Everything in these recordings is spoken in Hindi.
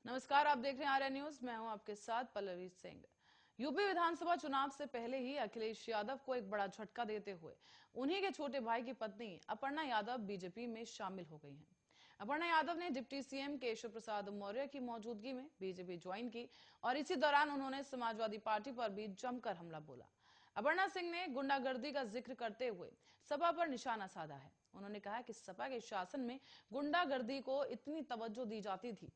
नमस्कार, आप देख रहे हैं आर्या न्यूज। मैं हूं आपके साथ पल्लवी सिंह। यूपी विधानसभा चुनाव से पहले ही अखिलेश यादव को एक बड़ा झटका देते हुए उन्हीं के छोटे भाई की पत्नी अपर्णा यादव बीजेपी में शामिल हो गई हैं। अपर्णा यादव ने डिप्टी सीएम केशव प्रसाद मौर्य की मौजूदगी में बीजेपी ज्वाइन की और इसी दौरान उन्होंने समाजवादी पार्टी पर भी जमकर हमला बोला। अपर्णा सिंह ने गुंडागर्दी का जिक्र करते हुए सपा पर निशाना साधा है। उन्होंने कहा कि सपा के शासन में गुंडागर्दी को इतनी तवज्जो दी जाती थी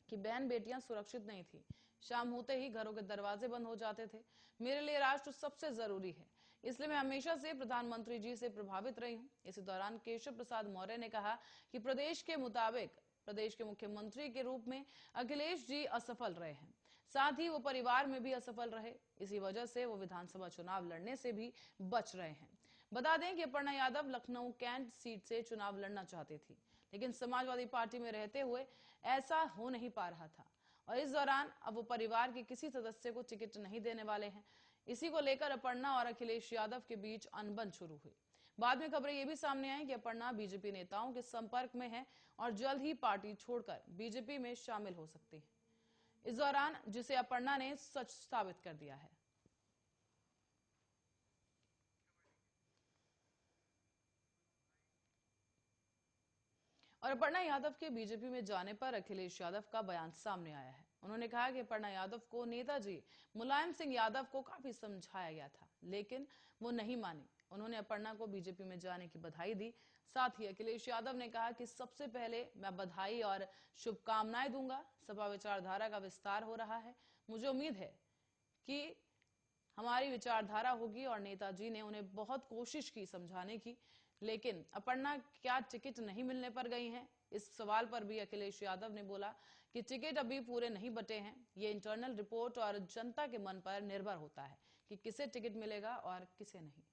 कि बहन बेटियां सुरक्षित नहीं थी। शाम होते ही घरों के दरवाजे बंद हो जाते थे। मेरे लिए राष्ट्र सबसे जरूरी है, इसलिए मैं हमेशा से प्रधानमंत्री जी से प्रभावित रही हूं। इसी दौरान केशव प्रसाद मौर्य ने कहा कि प्रदेश के मुताबिक प्रदेश के मुख्यमंत्री के रूप में अखिलेश जी असफल रहे हैं, साथ ही वो परिवार में भी असफल रहे। इसी वजह से वो विधानसभा चुनाव लड़ने से भी बच रहे हैं। बता दें कि अपर्णा यादव लखनऊ कैंट सीट से चुनाव लड़ना चाहती थी, लेकिन समाजवादी पार्टी में रहते हुए ऐसा हो नहीं पा रहा था और इस दौरान अब वो परिवार के किसी सदस्य को टिकट नहीं देने वाले हैं। इसी को लेकर अपर्णा और अखिलेश यादव के बीच अनबन शुरू हुई। बाद में खबरें ये भी सामने आई कि अपर्णा बीजेपी नेताओं के संपर्क में है और जल्द ही पार्टी छोड़कर बीजेपी में शामिल हो सकती है। इस दौरान जिसे अपर्णा ने सच साबित कर दिया है। और अपर्णा यादव के बीजेपी में जाने पर अखिलेश यादव का बयान सामने आया है। उन्होंने कहा कि अपर्णा यादव को नेताजी मुलायम सिंह यादव को काफी समझाया गया था, लेकिन वो नहीं मानी। उन्होंने अपर्णा को बीजेपी में जाने की बधाई दी। साथ ही अखिलेश यादव ने कहा कि सबसे पहले मैं बधाई और शुभकामनाएं दूंगा। सपा विचारधारा का विस्तार हो रहा है। मुझे उम्मीद है कि हमारी विचारधारा होगी और नेताजी ने उन्हें बहुत कोशिश की समझाने की, लेकिन अपर्णा क्या टिकट नहीं मिलने पर गई हैं? इस सवाल पर भी अखिलेश यादव ने बोला कि टिकट अभी पूरे नहीं बटे हैं। ये इंटरनल रिपोर्ट और जनता के मन पर निर्भर होता है कि किसे टिकट मिलेगा और किसे नहीं।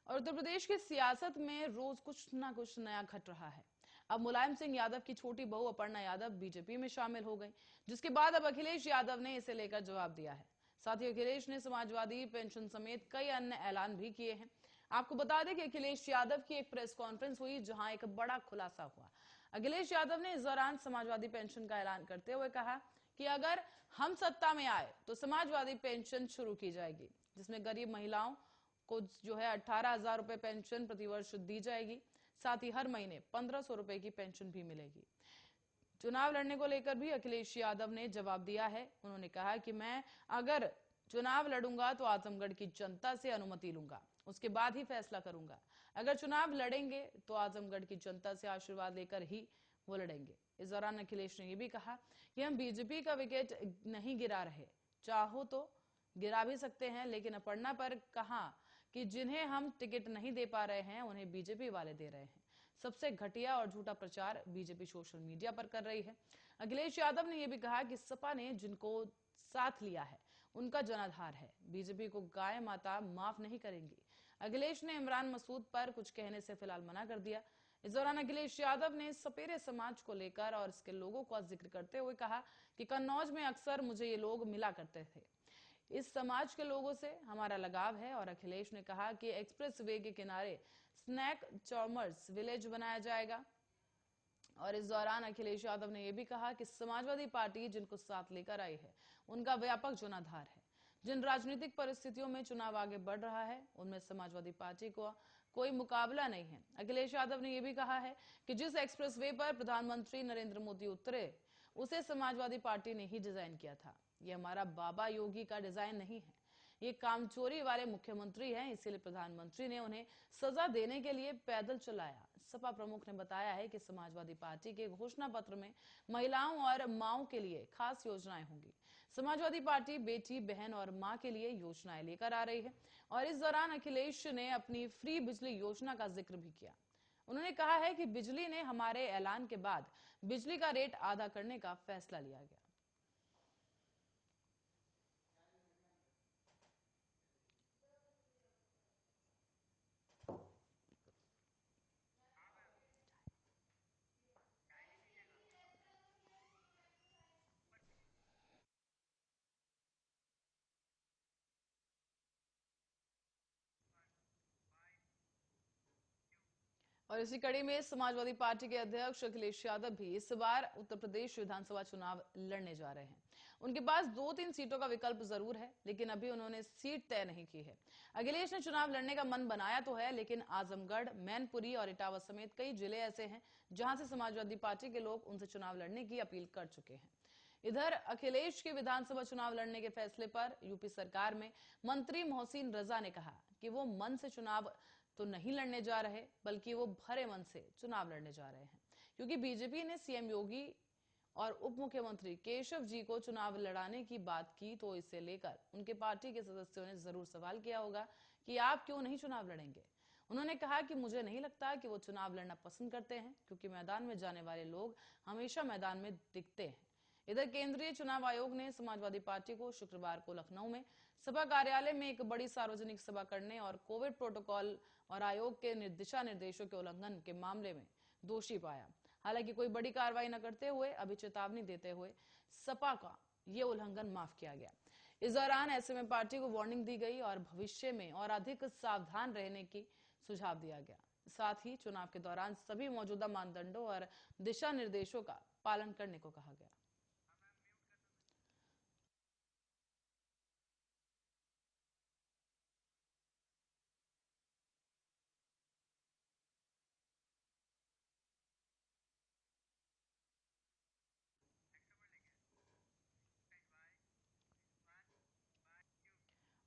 और उत्तर प्रदेश की सियासत में रोज कुछ ना कुछ नया घट रहा है। अब मुलायम सिंह यादव की छोटी बहू अपर्णा यादव बीजेपी में शामिल हो गई, जिसके बाद अब अखिलेश यादव ने इसे लेकर जवाब दिया है। साथ ही अखिलेश ने समाजवादी पेंशन समेत कई अन्य ऐलान भी किए हैं। आपको बता दें कि अखिलेश यादव की एक प्रेस कॉन्फ्रेंस हुई, जहां एक बड़ा खुलासा हुआ। अखिलेश यादव ने इस दौरान समाजवादी पेंशन का ऐलान करते हुए कहा कि अगर हम सत्ता में आए तो समाजवादी पेंशन शुरू की जाएगी, जिसमें गरीब महिलाओं को जो है 18,000 रुपए पेंशन प्रतिवर्ष दी जाएगी। साथ ही हर महीने 1,500 रुपए की पेंशन भी मिलेगी। चुनाव लड़ने को लेकर भी अखिलेश यादव ने जवाब दिया है। उन्होंने कहा कि मैं अगर चुनाव लड़ूंगा तो आजमगढ़ की जनता से अनुमति लूंगा, उसके बाद ही फैसला करूंगा। अगर चुनाव लड़ेंगे तो आजमगढ़ की जनता से आशीर्वाद लेकर ही वो लड़ेंगे। इस दौरान अखिलेश ने यह भी कहा कि हम बीजेपी का विकेट नहीं गिरा रहे, चाहो तो गिरा भी सकते हैं, लेकिन अपर्णा पर कहा कि जिन्हें हम टिकट नहीं दे पा रहे हैं उन्हें बीजेपी वाले दे रहे हैं। सबसे घटिया और झूठा प्रचार बीजेपी सोशल मीडिया पर कर रही है। अखिलेश यादव ने यह भी कहा कि सपा ने जिनको साथ लिया है उनका जनाधार है, बीजेपी को गाय माता माफ नहीं करेंगी। अखिलेश ने इमरान मसूद पर कुछ कहने से फिलहाल मना कर दिया। इस दौरान अखिलेश यादव ने सपेरे समाज को लेकर और इसके लोगों का जिक्र करते हुए कहा कि कन्नौज में अक्सर मुझे ये लोग मिला करते थे, इस समाज के लोगों से हमारा लगाव है। और अखिलेश ने कहा कि एक्सप्रेस वे के किनारे स्नैक चॉमर्स विलेज बनाया जाएगा। और इस दौरान अखिलेश यादव ने यह भी कहा कि समाजवादी पार्टी जिनको साथ लेकर आई है उनका व्यापक जनाधार है। जिन राजनीतिक परिस्थितियों में चुनाव आगे बढ़ रहा है उनमें समाजवादी पार्टी को कोई मुकाबला नहीं है। अखिलेश यादव ने यह भी कहा है कि जिस एक्सप्रेसवे पर प्रधानमंत्री नरेंद्र मोदी उतरे उसे समाजवादी पार्टी ने ही डिजाइन किया था। ये हमारा बाबा योगी का डिजाइन नहीं है, ये कामचोरी वाले मुख्यमंत्री हैं, इसीलिए प्रधानमंत्री ने उन्हें सजा देने के लिए पैदल चलाया। सपा प्रमुख ने बताया है कि समाजवादी पार्टी के घोषणा पत्र में महिलाओं और माओं के लिए खास योजनाएं होंगी। समाजवादी पार्टी बेटी बहन और मां के लिए योजनाएं लेकर आ रही है। और इस दौरान अखिलेश ने अपनी फ्री बिजली योजना का जिक्र भी किया। उन्होंने कहा है कि बिजली ने हमारे ऐलान के बाद बिजली का रेट आधा करने का फैसला लिया गया। और इसी कड़ी में समाजवादी पार्टी के अध्यक्ष अखिलेश यादव भी इस बार उत्तर प्रदेश विधानसभा चुनाव लड़ने जा रहे हैं। उनके पास 2-3 सीटों का विकल्प जरूर है, लेकिन अभी उन्होंने सीट तय नहीं की है। अखिलेश ने चुनाव लड़ने का मन बनाया तो है, लेकिन आजमगढ़, मैनपुरी और इटावा समेत कई जिले ऐसे हैं जहां से समाजवादी पार्टी के लोग उनसे चुनाव लड़ने की अपील कर चुके हैं। इधर अखिलेश के विधानसभा चुनाव लड़ने के फैसले पर यूपी सरकार में मंत्री मोहसिन रजा ने कहा कि वो मन से चुनाव तो नहीं लड़ने जा रहे, बल्कि वो भरे मन से चुनाव लड़ने जा रहे हैं, क्योंकि बीजेपी ने सीएम योगी और उप मुख्यमंत्री केशव जी को चुनाव लड़ाने की बात की, तो इसे लेकर उनके पार्टी के सदस्यों ने जरूर सवाल किया होगा कि आप क्यों नहीं चुनाव लड़ेंगे। उन्होंने कहा कि मुझे नहीं लगता कि वो चुनाव लड़ना पसंद करते हैं, क्योंकि मैदान में जाने वाले लोग हमेशा मैदान में दिखते हैं। इधर केंद्रीय चुनाव आयोग ने समाजवादी पार्टी को शुक्रवार को लखनऊ में सभा कार्यालय में एक बड़ी सार्वजनिक सभा करने और कोविड प्रोटोकॉल और आयोग के दिशा निर्देशों के उल्लंघन के मामले में दोषी पाया। हालांकि कोई बड़ी कार्रवाई न करते हुए अभी चेतावनी देते हुए सपा का ये उल्लंघन माफ किया गया। इस दौरान ऐसे में पार्टी को वार्निंग दी गई और भविष्य में और अधिक सावधान रहने की सुझाव दिया गया। साथ ही चुनाव के दौरान सभी मौजूदा मानदंडों और दिशा निर्देशों का पालन करने को कहा गया।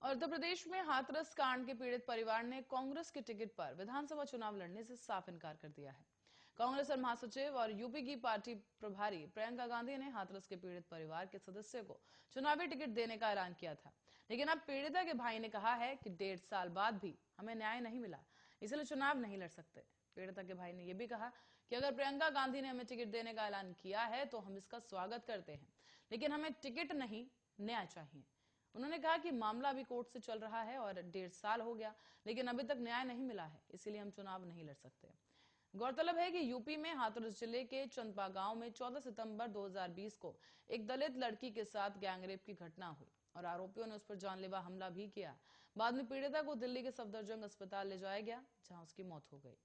और उत्तर प्रदेश में हाथरस कांड के पीड़ित परिवार ने कांग्रेस के टिकट पर विधानसभा चुनाव लड़ने से साफ इनकार कर दिया है। कांग्रेस और महासचिव और यूपी की पार्टी प्रभारी प्रियंका गांधी ने हाथरस के पीड़ित परिवार के सदस्य को चुनावी टिकट देने का ऐलान किया था, लेकिन अब पीड़िता के भाई ने कहा है कि 1.5 साल बाद भी हमें न्याय नहीं मिला, इसलिए चुनाव नहीं लड़ सकते। पीड़िता के भाई ने यह भी कहा कि अगर प्रियंका गांधी ने हमें टिकट देने का ऐलान किया है तो हम इसका स्वागत करते हैं, लेकिन हमें टिकट नहीं, न्याय चाहिए। उन्होंने कहा कि मामला अभी कोर्ट से चल रहा है और 1.5 साल हो गया, लेकिन अभी तक न्याय नहीं मिला है, इसीलिए हम चुनाव नहीं लड़ सकते। गौरतलब है कि यूपी में हाथरस जिले के चंदपा गांव में 14 सितंबर 2020 को एक दलित लड़की के साथ गैंगरेप की घटना हुई और आरोपियों ने उस पर जानलेवा हमला भी किया। बाद में पीड़िता को दिल्ली के सफदरजंग अस्पताल ले जाया गया, जहां उसकी मौत हो गई।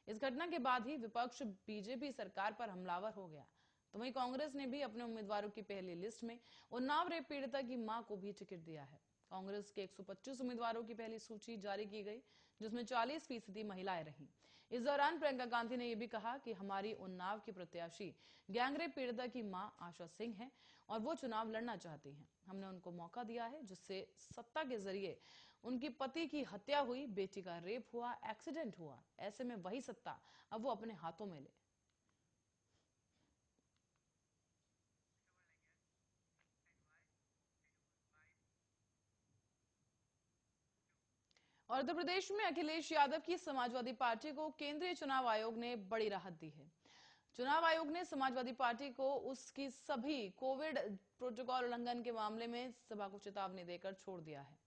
इस घटना के बाद ही विपक्ष बीजेपी सरकार पर हमलावर हो गया। तो वहीं कांग्रेस ने भी अपने उम्मीदवारों की पहली लिस्ट में उन्नाव रेप पीड़िता की मां को भी टिकट दिया है। कांग्रेस के 125 उम्मीदवारों की पहली सूची जारी की गई, जिसमें 40% महिलाएं रहीं। इस दौरान प्रियंका गांधी ने यह भी कहा कि हमारी उन्नाव की प्रत्याशी गैंगरेप पीड़िता की मां आशा सिंह है और वो चुनाव लड़ना चाहती हैं। हमने उनको मौका दिया है, जिससे सत्ता के जरिए उनकी पति की हत्या हुई, बेटी का रेप हुआ, एक्सीडेंट हुआ। ऐसे में वही सत्ता अब वो अपने हाथों में ले। और उत्तर प्रदेश में अखिलेश यादव की समाजवादी पार्टी को केंद्रीय चुनाव आयोग ने बड़ी राहत दी है। चुनाव आयोग ने समाजवादी पार्टी को उसकी सभी कोविड प्रोटोकॉल उल्लंघन के मामले में सभा को चेतावनी देकर छोड़ दिया है।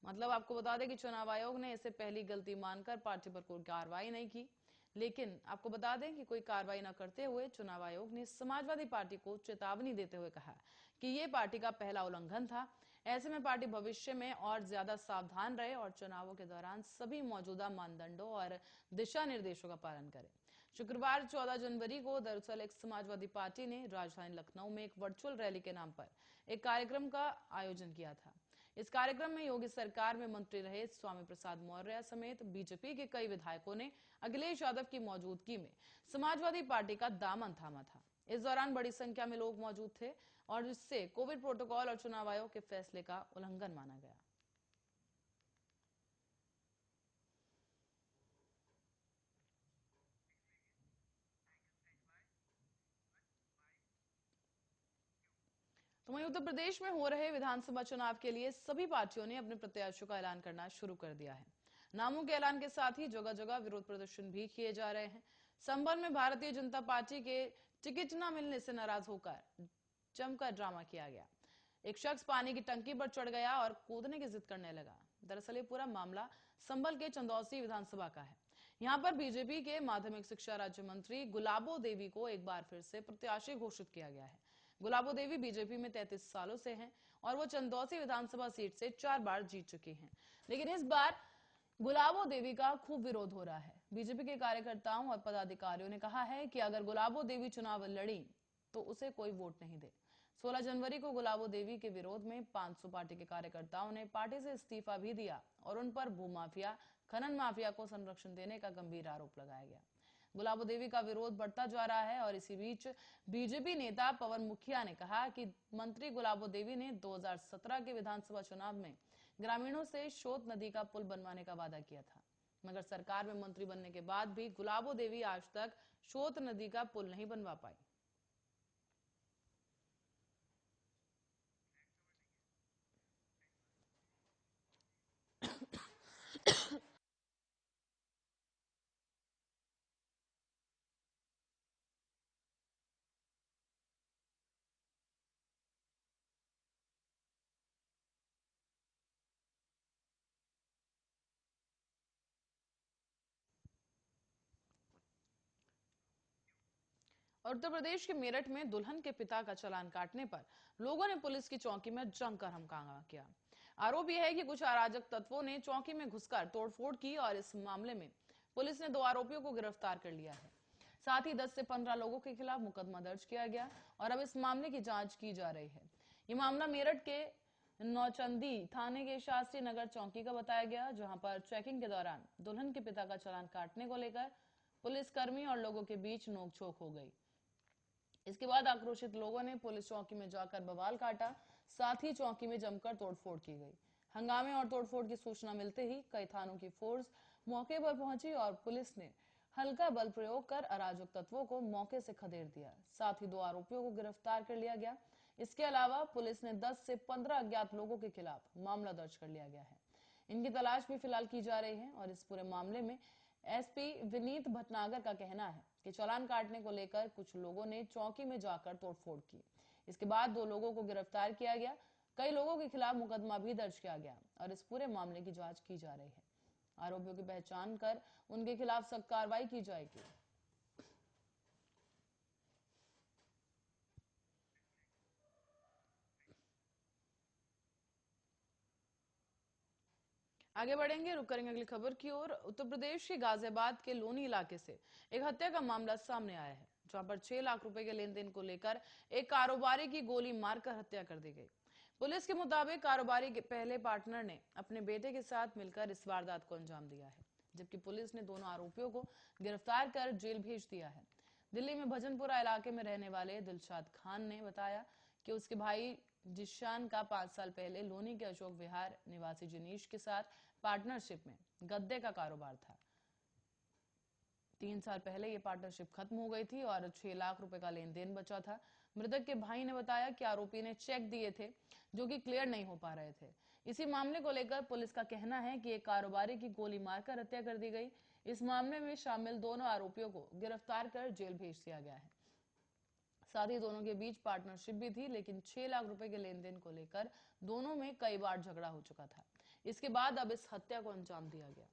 मतलब आपको बता दें कि चुनाव आयोग ने इसे पहली गलती मानकर पार्टी पर कोई कार्रवाई नहीं की, लेकिन आपको बता दें कि कोई कार्रवाई न करते हुए चुनाव आयोग ने समाजवादी पार्टी को चेतावनी देते हुए कहा कि ये पार्टी का पहला उल्लंघन था। ऐसे में पार्टी भविष्य में और ज्यादा सावधान रहे और चुनावों के दौरान सभी मौजूदा मानदंडों और दिशा निर्देशों का पालन करे। शुक्रवार 14 जनवरी को दरअसल एक समाजवादी पार्टी ने राजधानी लखनऊ में एक वर्चुअल रैली के नाम पर एक कार्यक्रम का आयोजन किया था। इस कार्यक्रम में योगी सरकार में मंत्री रहे स्वामी प्रसाद मौर्य समेत बीजेपी के कई विधायकों ने अखिलेश यादव की मौजूदगी में समाजवादी पार्टी का दामन थामा था। इस दौरान बड़ी संख्या में लोग मौजूद थे और इससे कोविड प्रोटोकॉल और चुनाव आयोग के फैसले का उल्लंघन माना गया। तो वहीं उत्तर प्रदेश में हो रहे विधानसभा चुनाव के लिए सभी पार्टियों ने अपने प्रत्याशियों का ऐलान करना शुरू कर दिया है। नामों के ऐलान के साथ ही जगह जगह विरोध प्रदर्शन भी किए जा रहे हैं। संभल में भारतीय जनता पार्टी के टिकट न मिलने से नाराज होकर जमकर ड्रामा किया गया। एक शख्स पानी की टंकी पर चढ़ गया और कूदने की जिद करने लगा। दरअसल ये पूरा मामला संभल के चंदौसी विधानसभा का है। यहाँ पर बीजेपी के माध्यमिक शिक्षा राज्य मंत्री गुलाबो देवी को एक बार फिर से प्रत्याशी घोषित किया गया है। गुलाबो देवी बीजेपी में 33 सालों से हैं और वो चंदौसी विधानसभा सीट से 4 बार जीत चुकी हैं, लेकिन इस बार गुलाबो देवी का खूब विरोध हो रहा है। बीजेपी के कार्यकर्ताओं और पदाधिकारियों ने कहा है कि अगर गुलाबो देवी चुनाव लड़ी तो उसे कोई वोट नहीं दे। 16 जनवरी को गुलाबो देवी के विरोध में 500 पार्टी के कार्यकर्ताओं ने पार्टी से इस्तीफा भी दिया और उन पर भूमाफिया, खनन माफिया को संरक्षण देने का गंभीर आरोप लगाया गया। गुलाबो देवी का विरोध बढ़ता जा रहा है और इसी बीच बीजेपी नेता पवन मुखिया ने कहा कि मंत्री गुलाबो देवी ने 2017 के विधानसभा चुनाव में ग्रामीणों से शोध नदी का पुल बनवाने का वादा किया था, मगर सरकार में मंत्री बनने के बाद भी गुलाबो देवी आज तक शोध नदी का पुल नहीं बनवा पाई। और उत्तर प्रदेश के मेरठ में दुल्हन के पिता का चालान काटने पर लोगों ने पुलिस की चौकी में जमकर हंगामा किया। आरोप यह है कि कुछ अराजक तत्वों ने चौकी में घुसकर तोड़फोड़ की और इस मामले में पुलिस ने 2 आरोपियों को गिरफ्तार कर लिया है। साथ ही 10 से 15 लोगों के खिलाफ मुकदमा दर्ज किया गया और अब इस मामले की जांच की जा रही है। ये मामला मेरठ के नौचंदी थाने के शास्त्री नगर चौकी का बताया गया, जहां पर चेकिंग के दौरान दुल्हन के पिता का चालान काटने को लेकर पुलिसकर्मी और लोगों के बीच नोकझोंक हो गई। इसके बाद आक्रोशित लोगों ने पुलिस चौकी में जाकर बवाल काटा, साथ ही चौकी में जमकर तोड़फोड़ की गई। हंगामे और तोड़फोड़ की सूचना मिलते ही कई थानों की फोर्स मौके पर पहुंची और पुलिस ने हल्का बल प्रयोग कर अराजक तत्वों को मौके से खदेड़ दिया। साथ ही 2 आरोपियों को गिरफ्तार कर लिया गया। इसके अलावा पुलिस ने 10 से 15 अज्ञात लोगों के खिलाफ मामला दर्ज कर लिया गया है। इनकी तलाश भी फिलहाल की जा रही है और इस पूरे मामले में एसपी विनीत भटनागर का कहना है कि चालान काटने को लेकर कुछ लोगों ने चौकी में जाकर तोड़फोड़ की। इसके बाद 2 लोगों को गिरफ्तार किया गया, कई लोगों के खिलाफ मुकदमा भी दर्ज किया गया और इस पूरे मामले की जांच की जा रही है। आरोपियों की पहचान कर उनके खिलाफ सख्त कार्रवाई की जाएगी। आगे बढ़ेंगे, रुक करेंगे अगली खबर की ओर। उत्तर प्रदेश के गाजियाबाद के लोनी इलाके से एक हत्या का मामला सामने आया है, जहां पर 6 लाख रुपए के लेन देन को लेकर एक कारोबारी की गोली मारकर हत्या कर दी गई। पुलिस के मुताबिक कारोबारी के पहले पार्टनर ने अपने बेटे के साथ मिलकर इस वारदात को अंजाम दिया है, जबकि पुलिस ने दोनों आरोपियों को गिरफ्तार कर जेल भेज दिया है। दिल्ली में भजनपुरा इलाके में रहने वाले दिलशाद खान ने बताया कि उसके भाई जिशान का 5 साल पहले लोनी के अशोक विहार निवासी जिनीश के साथ पार्टनरशिप में गद्दे का कारोबार था। 3 साल पहले ये पार्टनरशिप खत्म हो गई थी और 6 लाख रुपए का लेन देन बचा था। मृतक के भाई ने बताया कि आरोपी ने चेक दिए थे जो कि क्लियर नहीं हो पा रहे थे। इसी मामले को लेकर पुलिस का कहना है कि एक कारोबारी की गोली मारकर हत्या कर दी गई। इस मामले में शामिल दोनों आरोपियों को गिरफ्तार कर जेल भेज दिया गया है। साथ ही दोनों के बीच पार्टनरशिप भी थी, लेकिन 6 लाख रुपए के लेन देन को लेकर दोनों में कई बार झगड़ा हो चुका था। इसके बाद अब इस हत्या को अंजाम दिया गया।